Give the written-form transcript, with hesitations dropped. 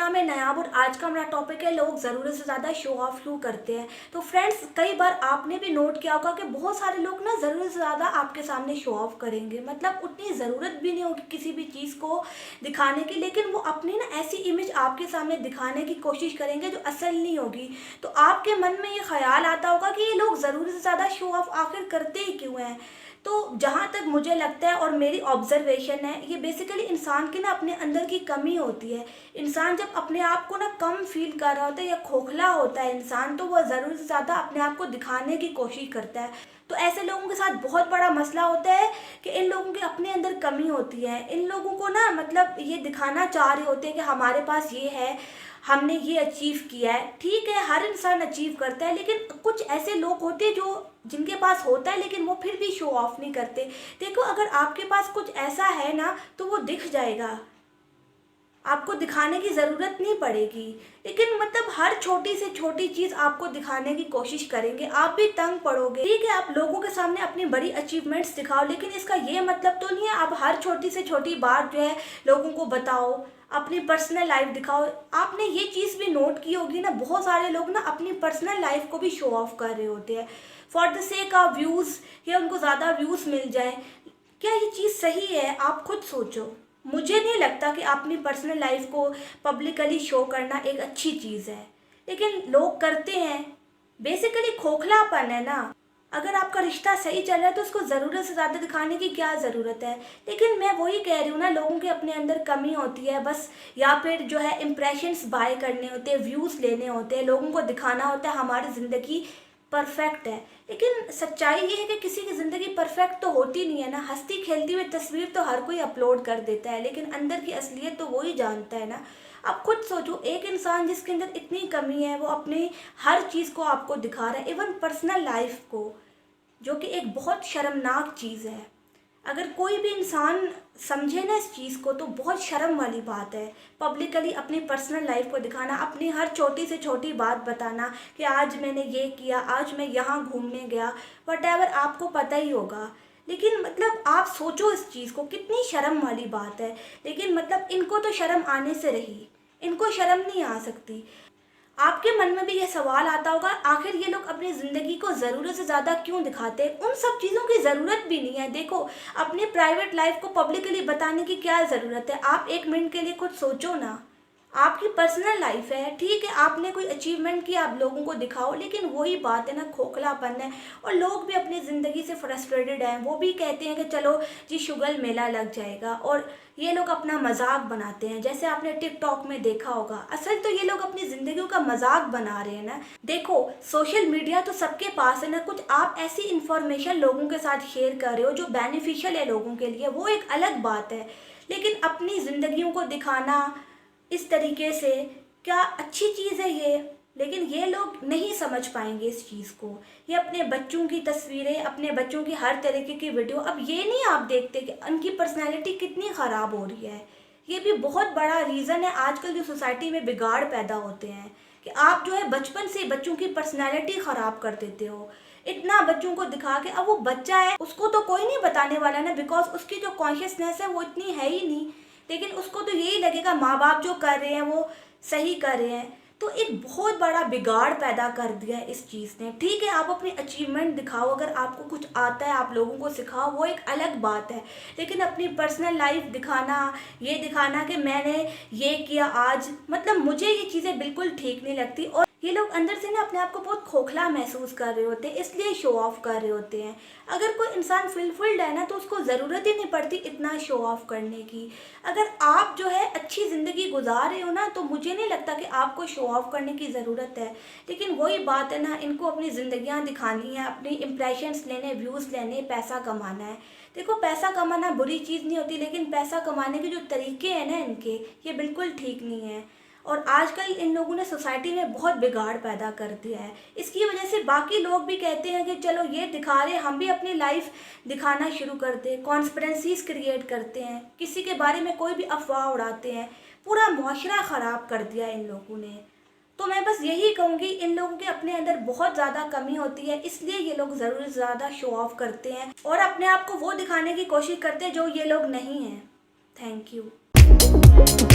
नाम है नयाब और आज का हमारा टॉपिक है लोग ज़रूरत से ज़्यादा शो ऑफ क्यों करते हैं। तो फ्रेंड्स, कई बार आपने भी नोट किया होगा कि बहुत सारे लोग ना ज़रूरत से ज़्यादा आपके सामने शो ऑफ करेंगे, मतलब उतनी ज़रूरत भी नहीं होगी किसी भी चीज़ को दिखाने की, लेकिन वो अपनी ना ऐसी इमेज आपके सामने दिखाने की कोशिश करेंगे जो असल नहीं होगी। तो आपके मन में ये ख्याल आता होगा कि ये लोग ज़रूरत से ज़्यादा शो ऑफ आखिर करते ही क्यों हैं। तो जहाँ तक मुझे लगता है और मेरी ऑब्जर्वेशन है, ये बेसिकली इंसान की ना अपने अंदर की कमी होती है। इंसान जब अपने आप को ना कम फील कर रहा होता है या खोखला होता है इंसान, तो वह ज़रूरत से ज़्यादा अपने आप को दिखाने की कोशिश करता है। तो ऐसे लोगों के साथ बहुत बड़ा मसला होता है कि इन लोगों के अपने अंदर कमी होती है। इन लोगों को ना मतलब ये दिखाना चाह रहे होते हैं कि हमारे पास ये है, हमने ये अचीव किया है। ठीक है, हर इंसान अचीव करता है, लेकिन कुछ ऐसे लोग होते हैं जो जिनके पास होता है लेकिन वो फिर भी शो ऑफ नहीं करते। देखो, अगर आपके पास कुछ ऐसा है ना तो वो दिख जाएगा, आपको दिखाने की ज़रूरत नहीं पड़ेगी। लेकिन मतलब हर छोटी से छोटी चीज़ आपको दिखाने की कोशिश करेंगे, आप भी तंग पड़ोगे। ठीक है, आप लोगों के सामने अपनी बड़ी अचीवमेंट्स दिखाओ, लेकिन इसका ये मतलब तो नहीं है आप हर छोटी से छोटी बात जो है लोगों को बताओ, अपनी पर्सनल लाइफ दिखाओ। आपने ये चीज़ भी नोट की होगी ना, बहुत सारे लोग ना अपनी पर्सनल लाइफ को भी शो ऑफ कर रहे होते हैं for the sake of views, या उनको ज़्यादा व्यूज़ मिल जाए। क्या ये चीज़ सही है? आप खुद सोचो। मुझे नहीं लगता कि अपनी पर्सनल लाइफ को पब्लिकली शो करना एक अच्छी चीज़ है, लेकिन लोग करते हैं। बेसिकली खोखलापन है ना। अगर आपका रिश्ता सही चल रहा है तो उसको ज़रूरत से ज़्यादा दिखाने की क्या ज़रूरत है। लेकिन मैं वही कह रही हूँ ना, लोगों के अपने अंदर कमी होती है बस, या फिर जो है इम्प्रेशंस बाय करने होते हैं, व्यूज़ लेने होते हैं, लोगों को दिखाना होता है हमारी ज़िंदगी परफेक्ट है। लेकिन सच्चाई ये है कि किसी की ज़िंदगी परफेक्ट तो होती नहीं है ना। हंसती खेलती हुई तस्वीर तो हर कोई अपलोड कर देता है, लेकिन अंदर की असलियत तो वही जानता है ना। आप खुद सोचो, एक इंसान जिसके अंदर इतनी कमी है वो अपनी हर चीज़ को आपको दिखा रहा है, इवन पर्सनल लाइफ को, जो कि एक बहुत शर्मनाक चीज़ है। अगर कोई भी इंसान समझे ना इस चीज़ को तो बहुत शर्म वाली बात है पब्लिकली अपनी पर्सनल लाइफ को दिखाना, अपनी हर छोटी से छोटी बात बताना कि आज मैंने ये किया, आज मैं यहाँ घूमने गया, वटेवर आपको पता ही होगा। लेकिन मतलब आप सोचो इस चीज़ को, कितनी शर्म वाली बात है। लेकिन मतलब इनको तो शर्म आने से रही, इनको शर्म नहीं आ सकती। आपके मन में भी ये सवाल आता होगा, आखिर ये लोग अपनी ज़िंदगी को ज़रूरत से ज़्यादा क्यों दिखाते हैं? उन सब चीज़ों की ज़रूरत भी नहीं है। देखो, अपनी प्राइवेट लाइफ को पब्लिकली बताने की क्या ज़रूरत है? आप एक मिनट के लिए खुद सोचो ना। आपकी पर्सनल लाइफ है, ठीक है, आपने कोई अचीवमेंट किया, आप लोगों को दिखाओ, लेकिन वही बात है ना, खोखलापन है। और लोग भी अपनी ज़िंदगी से फ्रस्ट्रेटेड हैं, वो भी कहते हैं कि चलो जी शुगल मेला लग जाएगा, और ये लोग अपना मजाक बनाते हैं। जैसे आपने टिकटॉक में देखा होगा, असल तो ये लोग अपनी ज़िंदगी का मजाक बना रहे हैं ना। देखो, सोशल मीडिया तो सबके पास है ना, कुछ आप ऐसी इंफॉर्मेशन लोगों के साथ शेयर कर रहे हो जो बेनिफिशियल है लोगों के लिए, वो एक अलग बात है। लेकिन अपनी ज़िंदगियों को दिखाना इस तरीके से क्या अच्छी चीज़ है ये? लेकिन ये लोग नहीं समझ पाएंगे इस चीज़ को। ये अपने बच्चों की तस्वीरें, अपने बच्चों की हर तरीके की वीडियो, अब ये नहीं आप देखते कि उनकी पर्सनैलिटी कितनी ख़राब हो रही है। ये भी बहुत बड़ा रीज़न है आजकल जो सोसाइटी में बिगाड़ पैदा होते हैं, कि आप जो है बचपन से बच्चों की पर्सनैलिटी ख़राब कर देते हो। इतना बच्चों को दिखा के, अब वो बच्चा है, उसको तो कोई नहीं बताने वाला ना, बिकॉज उसकी जो कॉन्शियसनेस है वो इतनी है ही नहीं। लेकिन उसको तो यही लगेगा माँ बाप जो कर रहे हैं वो सही कर रहे हैं। तो एक बहुत बड़ा बिगाड़ पैदा कर दिया है इस चीज़ ने। ठीक है, आप अपनी अचीवमेंट दिखाओ, अगर आपको कुछ आता है आप लोगों को सिखाओ, वो एक अलग बात है। लेकिन अपनी पर्सनल लाइफ दिखाना, ये दिखाना कि मैंने ये किया आज, मतलब मुझे ये चीज़ें बिल्कुल ठीक नहीं लगती। और ये लोग अंदर से ना अपने आप को बहुत खोखला महसूस कर रहे होते हैं, इसलिए शो ऑफ कर रहे होते हैं। अगर कोई इंसान फुलफिल्ड है ना तो उसको ज़रूरत ही नहीं पड़ती इतना शो ऑफ करने की। अगर आप जो है अच्छी ज़िंदगी गुजार रहे हो ना, तो मुझे नहीं लगता कि आपको शो ऑफ करने की ज़रूरत है। लेकिन वही बात है ना, इनको अपनी ज़िंदगियाँ दिखानी है, अपनी इम्प्रेशंस लेने, व्यूज़ लेने, पैसा कमाना है। देखो, पैसा कमाना बुरी चीज़ नहीं होती, लेकिन पैसा कमाने के जो तरीके हैं ना इनके, ये बिल्कुल ठीक नहीं है। और आजकल इन लोगों ने सोसाइटी में बहुत बिगाड़ पैदा कर दिया है। इसकी वजह से बाकी लोग भी कहते हैं कि चलो ये दिखा रहे हैं, हम भी अपनी लाइफ दिखाना शुरू करते हैं, कॉन्स्पिरेंसीज क्रिएट करते हैं, किसी के बारे में कोई भी अफवाह उड़ाते हैं। पूरा मुआशरा ख़राब कर दिया इन लोगों ने। तो मैं बस यही कहूँगी, इन लोगों के अपने अंदर बहुत ज़्यादा कमी होती है, इसलिए ये लोग ज़रूर ज़्यादा शो ऑफ करते हैं और अपने आप को वो दिखाने की कोशिश करते हैं जो ये लोग नहीं हैं। Thank you.